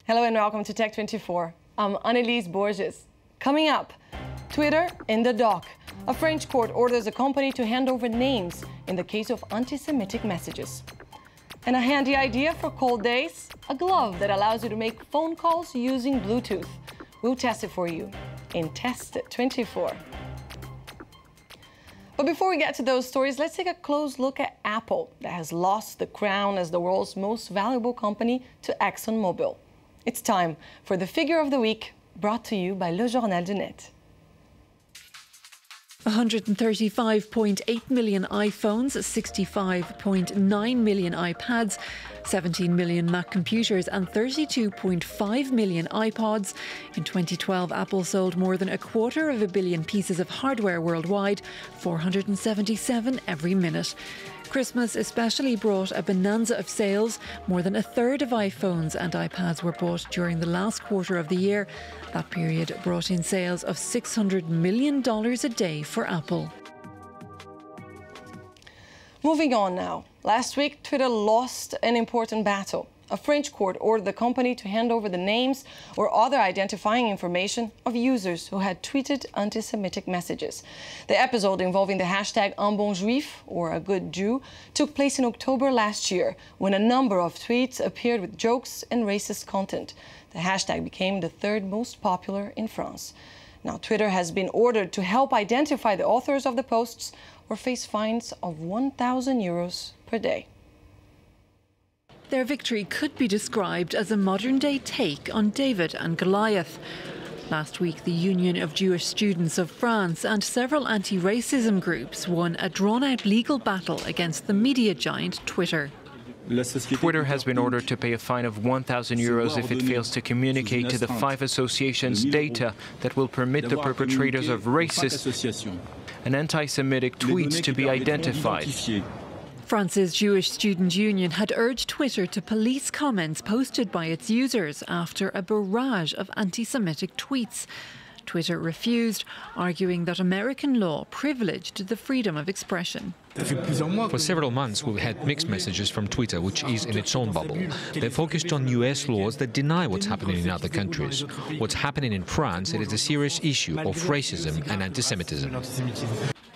Hello and welcome to Tech24. I'm Annelise Borges. Coming up, Twitter in the dock. A French court orders a company to hand over names in the case of anti-Semitic messages. And a handy idea for cold days, a glove that allows you to make phone calls using Bluetooth. We'll test it for you in Test24. But before we get to those stories, let's take a close look at Apple, that has lost the crown as the world's most valuable company to ExxonMobil. It's time for the Figure of the Week, brought to you by Le Journal du Net. 135.8 million iPhones, 65.9 million iPads, 17 million Mac computers and 32.5 million iPods. In 2012, Apple sold more than 250 million pieces of hardware worldwide, 477 every minute. Christmas especially brought a bonanza of sales. More than a third of iPhones and iPads were bought during the last quarter of the year. That period brought in sales of $600 million a day for Apple. Moving on now. Last week, Twitter lost an important battle. A French court ordered the company to hand over the names or other identifying information of users who had tweeted anti-Semitic messages. The episode involving the hashtag Un bon juif, or a good Jew, took place in October last year, when a number of tweets appeared with jokes and racist content. The hashtag became the third most popular in France. Now, Twitter has been ordered to help identify the authors of the posts or face fines of €1,000 per day. Their victory could be described as a modern-day take on David and Goliath. Last week, the Union of Jewish Students of France and several anti-racism groups won a drawn-out legal battle against the media giant Twitter. Twitter has been ordered to pay a fine of €1,000 if it fails to communicate to the 5 associations data that will permit the perpetrators of racist and anti-Semitic tweets to be identified. France's Jewish Student Union had urged Twitter to police comments posted by its users after a barrage of anti-Semitic tweets. Twitter refused, arguing that American law privileged the freedom of expression. For several months, we've had mixed messages from Twitter, which is in its own bubble. They're focused on US laws that deny what's happening in other countries. What's happening in France, it is a serious issue of racism and anti-Semitism.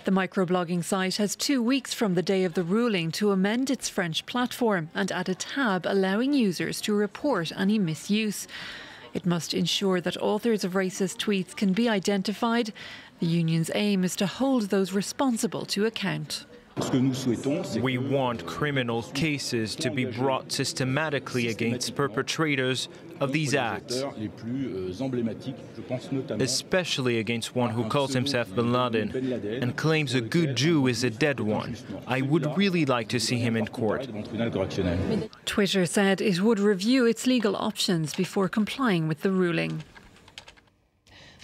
The microblogging site has 2 weeks from the day of the ruling to amend its French platform and add a tab allowing users to report any misuse. It must ensure that authors of racist tweets can be identified. The union's aim is to hold those responsible to account. We want criminal cases to be brought systematically against perpetrators of these acts, especially against one who calls himself Bin Laden and claims a good Jew is a dead one. I would really like to see him in court. Twitter said it would review its legal options before complying with the ruling.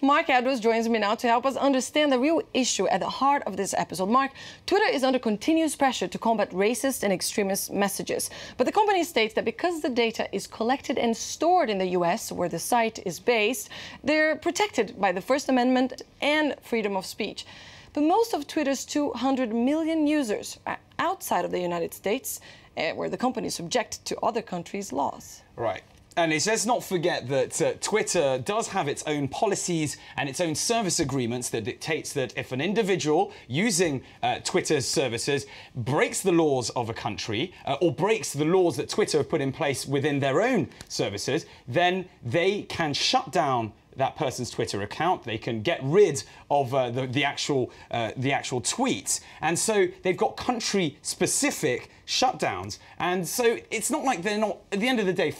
Mark Edwards joins me now to help us understand the real issue at the heart of this episode. Mark, Twitter is under continuous pressure to combat racist and extremist messages. But the company states that because the data is collected and stored in the US, where the site is based, they're protected by the First Amendment and freedom of speech. But most of Twitter's 200 million users are outside of the United States, where the company is subject to other countries' laws. Right. And let's not forget that Twitter does have its own policies and its own service agreements that dictates that if an individual using Twitter's services breaks the laws of a country or breaks the laws that Twitter have put in place within their own services, then they can shut down that person's Twitter account. They can get rid of the actual tweets, and so they've got country-specific shutdowns. And so it's not like they're not. At the end of the day,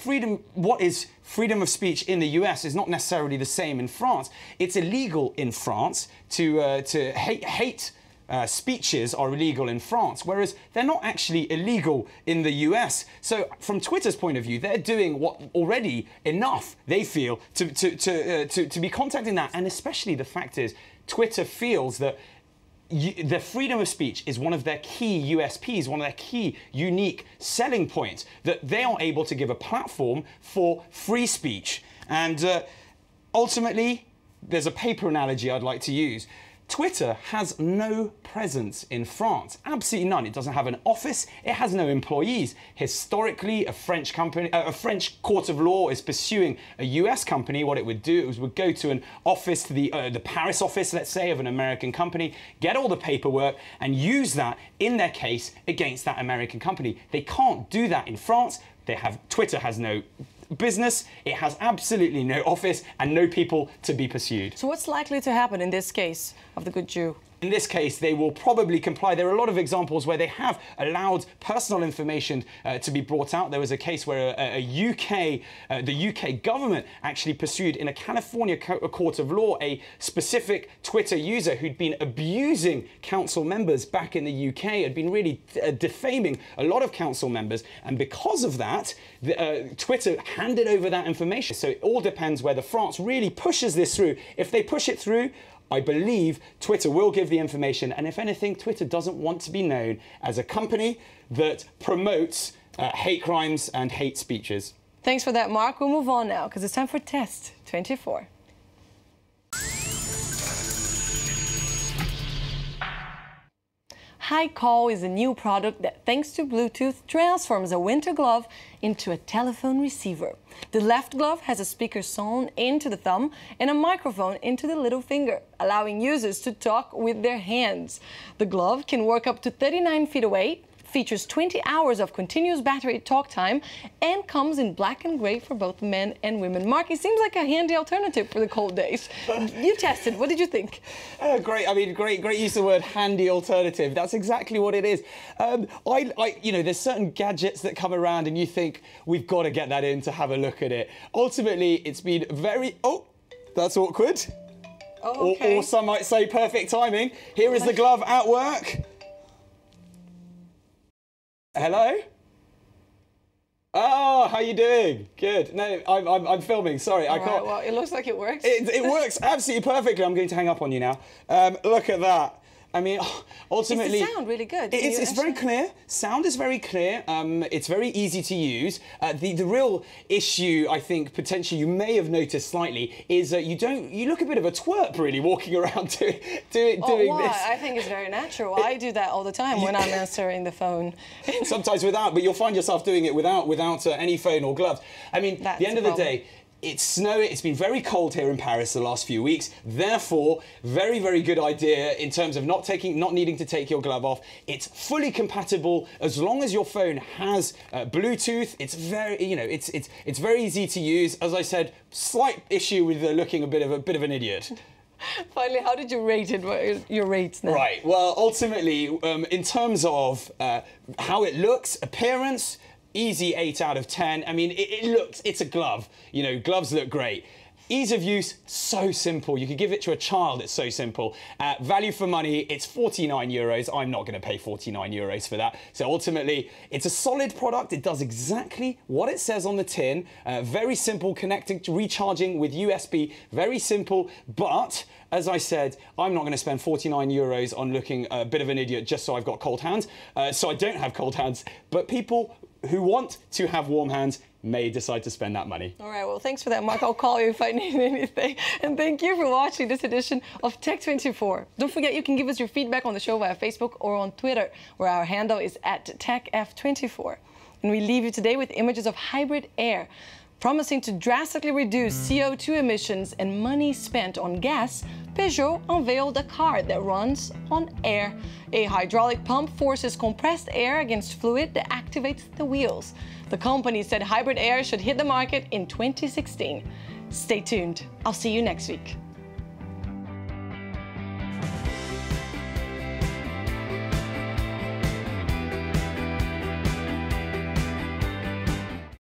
what is freedom of speech in the US is not necessarily the same in France. It's illegal in France to hate. Speeches are illegal in France, whereas they're not actually illegal in the US. So from Twitter's point of view, they're doing what already enough, they feel, to be contacting that. And especially the fact is, Twitter feels that the freedom of speech is one of their key USPs, one of their key unique selling points, that they are able to give a platform for free speech. And ultimately, there's a paper analogy I'd like to use. Twitter has no presence in France, absolutely none. It doesn't have an office, it has no employees. Historically, a French court of law is pursuing a US company. What it would do is would go to an office, to the Paris office, let's say, of an American company, get all the paperwork and use that in their case against that American company. They can't do that in France. Twitter has no business, it has absolutely no office and no people to be pursued. So what's likely to happen in this case of the good Jew? In this case, they will probably comply. There are a lot of examples where they have allowed personal information to be brought out. There was a case where the UK government actually pursued in a California court of law a specific Twitter user who'd been abusing council members back in the UK, had been really defaming a lot of council members. And because of that, Twitter handed over that information. So it all depends whether France really pushes this through. If they push it through, I believe Twitter will give the information, and if anything, Twitter doesn't want to be known as a company that promotes hate crimes and hate speeches. Thanks for that, Mark. We'll move on now, because it's time for Test 24. HiCall is a new product that, thanks to Bluetooth, transforms a winter glove into a telephone receiver. The left glove has a speaker sewn into the thumb and a microphone into the little finger, allowing users to talk with their hands. The glove can work up to 39 feet away, features 20 hours of continuous battery talk time, and comes in black and gray for both men and women. Mark, it seems like a handy alternative for the cold days. You tested. What did you think? Great. I mean, great use of the word handy alternative. That's exactly what it is. You know, there's certain gadgets that come around and you think we've got to get that in to have a look at it. Ultimately, it's been very... Oh, that's awkward. Oh, okay. Or some might say perfect timing. Here is the glove at work. Hello? Oh, how you doing? Good. No, I'm filming. Sorry, I can't. Right, well, it looks like it works. It works absolutely perfectly. I'm going to hang up on you now. Look at that. I mean, ultimately... Is the sound really good? It's very clear. Sound is very clear. It's very easy to use. The real issue, I think, potentially you may have noticed slightly, is you look a bit of a twerp, really, walking around doing this. I think it's very natural. I do that all the time when I'm answering the phone. Sometimes without, but you'll find yourself doing it without any phone or gloves. I mean, at the end of the day, it's snowing. It's been very cold here in Paris the last few weeks. Therefore, very, very good idea in terms of not needing to take your glove off. It's fully compatible as long as your phone has Bluetooth. It's very, it's very easy to use. As I said, slight issue with looking a bit of an idiot. Finally, how did you rate it? What are your rates now? Right. Well, ultimately, in terms of how it looks, appearance, easy 8 out of 10. I mean, it's a glove. You know, gloves look great. Ease of use, so simple. You could give it to a child, it's so simple. Value for money, it's 49 euros. I'm not going to pay 49 euros for that. So ultimately, it's a solid product. It does exactly what it says on the tin. Very simple, connecting, recharging with USB. Very simple, but as I said, I'm not going to spend 49 euros on looking a bit of an idiot just so I've got cold hands. So I don't have cold hands, but people who want to have warm hands may decide to spend that money. All right, well, thanks for that, Mark. I'll call you if I need anything. And thank you for watching this edition of Tech 24. Don't forget, you can give us your feedback on the show via Facebook or on Twitter, where our handle is @TechF24. And we leave you today with images of hybrid air. Promising to drastically reduce CO2 emissions and money spent on gas, Peugeot unveiled a car that runs on air. A hydraulic pump forces compressed air against fluid that activates the wheels. The company said hybrid air should hit the market in 2016. Stay tuned. I'll see you next week.